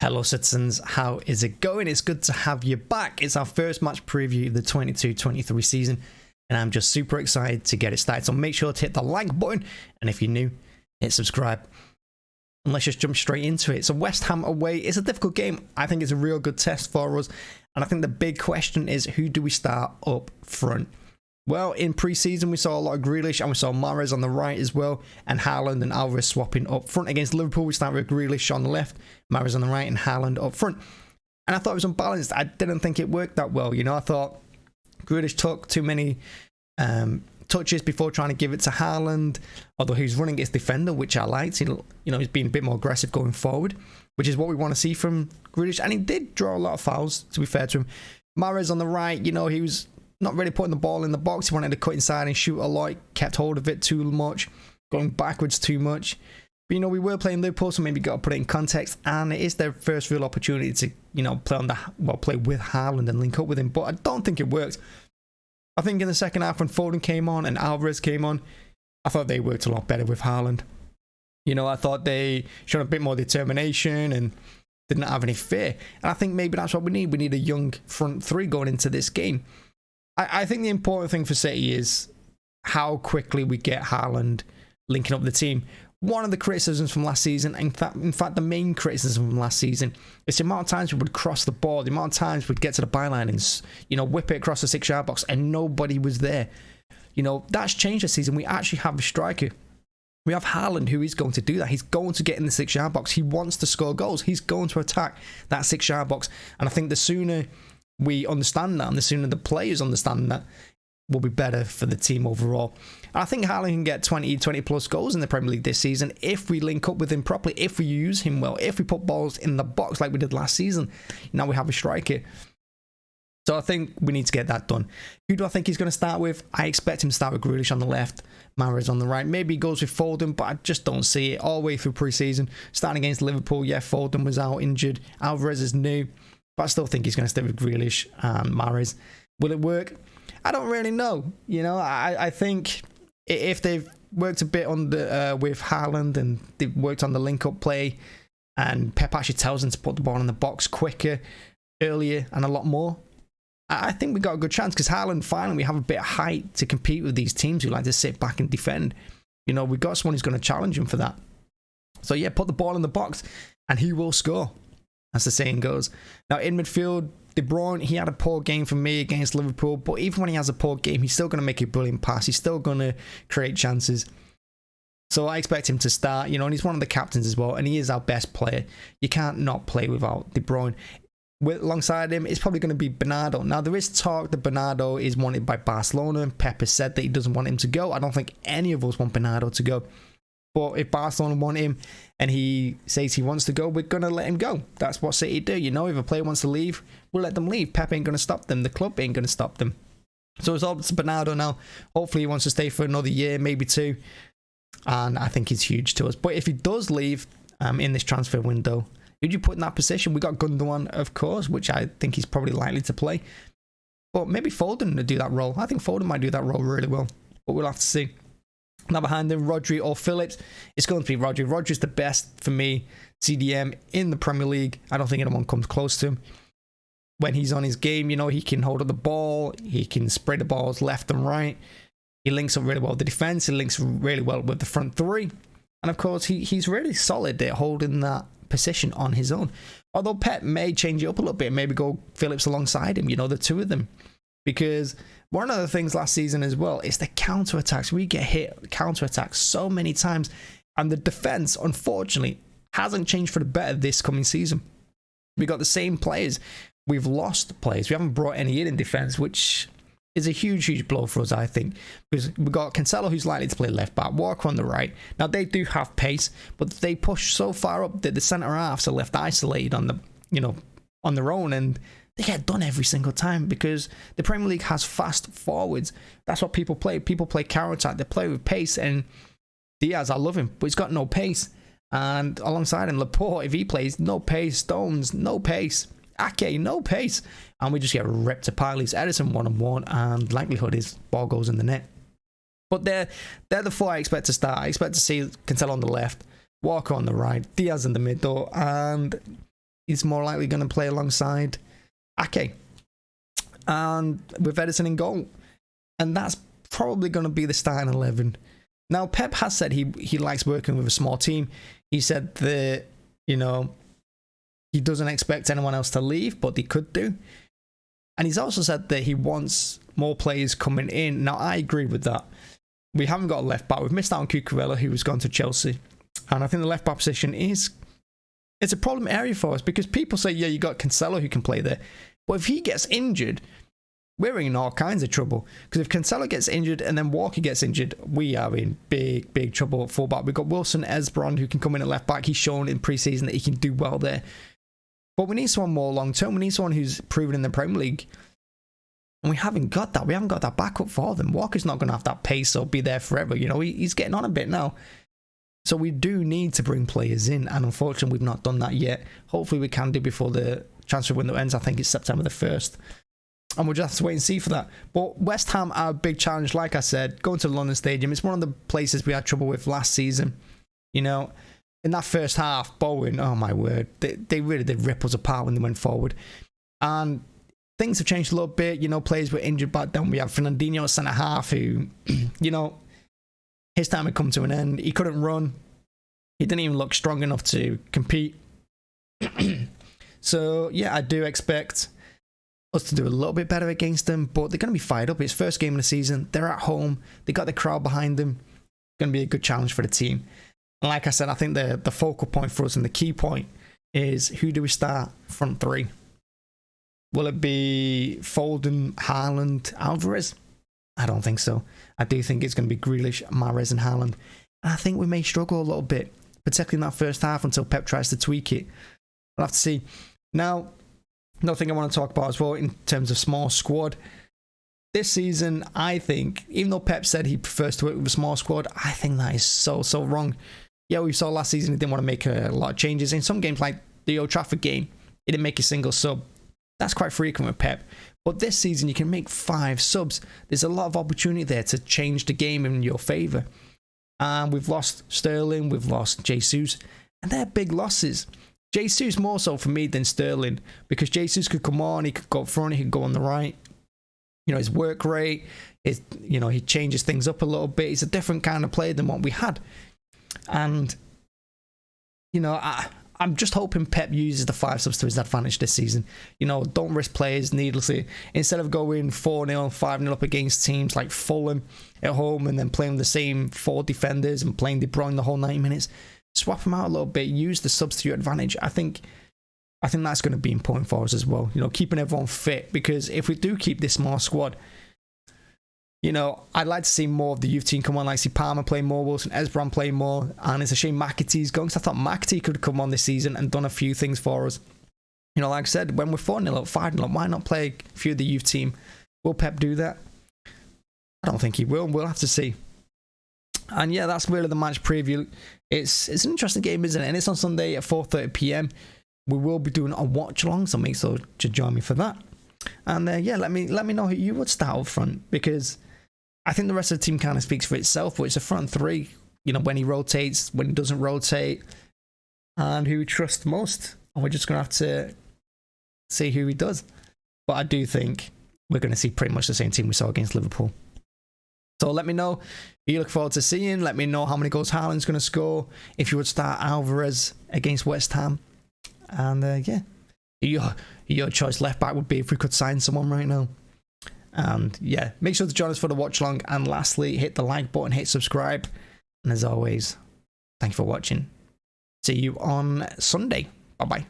Hello citizens, how is it going? It's good to have you back. It's our first match preview of the 22-23 season and I'm just super excited to get it started. So make sure to hit the like button and if you're new, hit subscribe. And let's just jump straight into it. So West Ham away, it's a difficult game. I think it's a real good test for us. And I think the big question is, who do we start up front? Well, in pre-season, we saw a lot of Grealish and we saw Mahrez on the right as well, and Haaland and Alvarez swapping up front. Against Liverpool, we started with Grealish on the left, Mahrez on the right, and Haaland up front. And I thought it was unbalanced. I didn't think it worked that well. You know, I thought Grealish took too many touches before trying to give it to Haaland, although he's running his defender, which I liked. He's being a bit more aggressive going forward, which is what we want to see from Grealish. And he did draw a lot of fouls, to be fair to him. Mahrez on the right, he was not really putting the ball in the box. He wanted to cut inside and shoot a lot. Kept hold of it too much, going backwards too much. But we were playing Liverpool, so maybe got to put it in context. And it is their first real opportunity to play with Haaland and link up with him. But I don't think it worked. I think in the second half when Foden came on and Alvarez came on, I thought they worked a lot better with Haaland. I thought they showed a bit more determination and didn't have any fear. And I think maybe that's what we need. We need a young front three going into this game. I think the important thing for City is how quickly we get Haaland linking up the team. One of the criticisms from last season, in fact the main criticism from last season, is the amount of times we would cross the ball, the amount of times we'd get to the byline and whip it across the 6-yard box and nobody was there. That's changed this season. We actually have a striker. We have Haaland who is going to do that. He's going to get in the 6-yard box. He wants to score goals. He's going to attack that 6-yard box. And I think the sooner we understand that and the sooner the players understand that, will be better for the team overall. And I think Haaland can get 20 plus goals in the Premier League this season if we link up with him properly, if we use him well, if we put balls in the box like we did last season. Now we have a striker. So I think we need to get that done. Who do I think he's going to start with? I expect him to start with Grealish on the left, Mahrez on the right. Maybe he goes with Foden, but I just don't see it all the way through pre-season. Starting against Liverpool, yeah, Foden was out injured. Alvarez is new. But I still think he's going to stay with Grealish and Mahrez. Will it work? I don't really know. I think if they've worked a bit on the with Haaland and they've worked on the link-up play and Pep actually tells them to put the ball in the box quicker, earlier and a lot more, I think we got a good chance because Haaland, finally, we have a bit of height to compete with these teams who like to sit back and defend. We've got someone who's going to challenge him for that. So yeah, put the ball in the box and he will score, as the saying goes. Now in midfield, De Bruyne, he had a poor game for me against Liverpool, but even when he has a poor game, he's still going to make a brilliant pass. He's still going to create chances. So I expect him to start, and he's one of the captains as well, and he is our best player. You can't not play without De Bruyne. Alongside him, it's probably going to be Bernardo. Now, there is talk that Bernardo is wanted by Barcelona. Pep has said that he doesn't want him to go. I don't think any of us want Bernardo to go. But if Barcelona want him and he says he wants to go, we're going to let him go. That's what City do. If a player wants to leave, we'll let them leave. Pep ain't going to stop them. The club ain't going to stop them. So it's all to Bernardo now. Hopefully he wants to stay for another year, maybe 2. And I think he's huge to us. But if he does leave in this transfer window, who'd you put in that position? We got Gundogan, of course, which I think he's probably likely to play. But maybe Foden to do that role. I think Foden might do that role really well. But we'll have to see. Now behind him, Rodri or Phillips. It's going to be Rodri. Rodri's the best for me CDM in the Premier League. I don't think anyone comes close to him. When he's on his game, he can hold up the ball. He can spread the balls left and right. He links up really well with the defense. He links really well with the front three. And of course, he's really solid at holding that position on his own. Although Pep may change it up a little bit. Maybe go Phillips alongside him, the two of them. Because one of the things last season as well is the counter-attacks. We get hit counter-attacks so many times. And the defense, unfortunately, hasn't changed for the better this coming season. We got the same players. We've lost players. We haven't brought any in defense, which is a huge, huge blow for us, I think. Because we've got Cancelo, who's likely to play left back, Walker on the right. Now, they do have pace, but they push so far up that the centre-halves are left isolated on the, on their own. And they get done every single time because the Premier League has fast forwards. That's what people play. People play counter-attack. They play with pace. And Diaz, I love him, but he's got no pace. And alongside him, Laporte, if he plays, no pace. Stones, no pace. Ake, no pace. And we just get ripped apart. Leaves Edison 1-on-1. And likelihood is ball goes in the net. But they're the 4 I expect to start. I expect to see Cancelo on the left, Walker on the right, Diaz in the middle, and he's more likely going to play alongside Ake. And with Ederson in goal. And that's probably going to be the starting 11. Now, Pep has said he likes working with a small team. He said that, you know, he doesn't expect anyone else to leave, but they could do. And he's also said that he wants more players coming in. Now, I agree with that. We haven't got a left back. We've missed out on Cucurella, who has gone to Chelsea. And I think the left back position it's a problem area for us, because people say, yeah, you got Cancelo who can play there. But if he gets injured, we're in all kinds of trouble. Because if Cancelo gets injured and then Walker gets injured, we are in big, big trouble at fullback. We've got Wilson Esbron who can come in at left back. He's shown in pre-season that he can do well there. But we need someone more long term. We need someone who's proven in the Premier League. And we haven't got that. We haven't got that backup for them. Walker's not going to have that pace or be there forever. You know, he's getting on a bit now. So we do need to bring players in. And unfortunately, we've not done that yet. Hopefully we can do before the transfer window ends. I think it's September the 1st. And we'll just have to wait and see for that. But West Ham are a big challenge, like I said. Going to the London Stadium, it's one of the places we had trouble with last season. You know, in that first half, Bowen, oh my word, they really did rip us apart when they went forward. And things have changed a little bit. You know, players were injured back then. We have Fernandinho centre half who, you know, his time had come to an end. He couldn't run. He didn't even look strong enough to compete. So, yeah, I do expect us to do a little bit better against them, but they're going to be fired up. It's first game of the season. They're at home. They got the crowd behind them. Going to be a good challenge for the team. And like I said, I think the focal point for us and the key point is, who do we start front three? Will it be Foden, Haaland, Alvarez? I don't think so. I do think it's going to be Grealish, Mahrez and Haaland. And I think we may struggle a little bit, particularly in that first half until Pep tries to tweak it. We'll have to see. Now, another thing I want to talk about as well in terms of small squad. This season, I think, even though Pep said he prefers to work with a small squad, I think that is so wrong. Yeah, we saw last season he didn't want to make a lot of changes. In some games, like the Old Trafford game, he didn't make a single sub. That's quite frequent with Pep. But this season, you can make 5 subs. There's a lot of opportunity there to change the game in your favour. And we've lost Sterling, we've lost Jesus, and they're big losses. Jesus more so for me than Sterling, because Jesus could come on, he could go up front, he could go on the right. You know, his work rate, he changes things up a little bit. He's a different kind of player than what we had. And, you know, I'm just hoping Pep uses the 5 subs to his advantage this season. You know, don't risk players needlessly. Instead of going 4-0, 5-0 up against teams like Fulham at home and then playing the same 4 defenders and playing De Bruyne the whole 90 minutes, swap them out a little bit, use the subs to your advantage. I think that's going to be important for us as well. You know, keeping everyone fit, because if we do keep this small squad, you know, I'd like to see more of the youth team come on, like see Palmer play more, Wilson Esbron play more, and it's a shame McAtee's going, because I thought McAtee could come on this season and done a few things for us. You know, like I said, when we're 4-0 up, 5-0 up, why not play a few of the youth team? Will Pep do that? I don't think he will. We'll have to see. And yeah, that's really the match preview. It's an interesting game, isn't it? And it's on Sunday at 4:30 PM. We will be doing a watch along, so make sure to join me for that. And yeah, let me know who you would start up front, because I think the rest of the team kind of speaks for itself, but it's a front three, you know, when he rotates, when he doesn't rotate, and who we trust most. And we're just going to have to see who he does. But I do think we're going to see pretty much the same team we saw against Liverpool. So let me know who you look forward to seeing. Let me know how many goals Haaland's going to score, if you would start Alvarez against West Ham. And yeah, your choice left back would be if we could sign someone right now. And yeah, make sure to join us for the watch along. And lastly, hit the like button, hit subscribe. And as always, thank you for watching. See you on Sunday. Bye bye.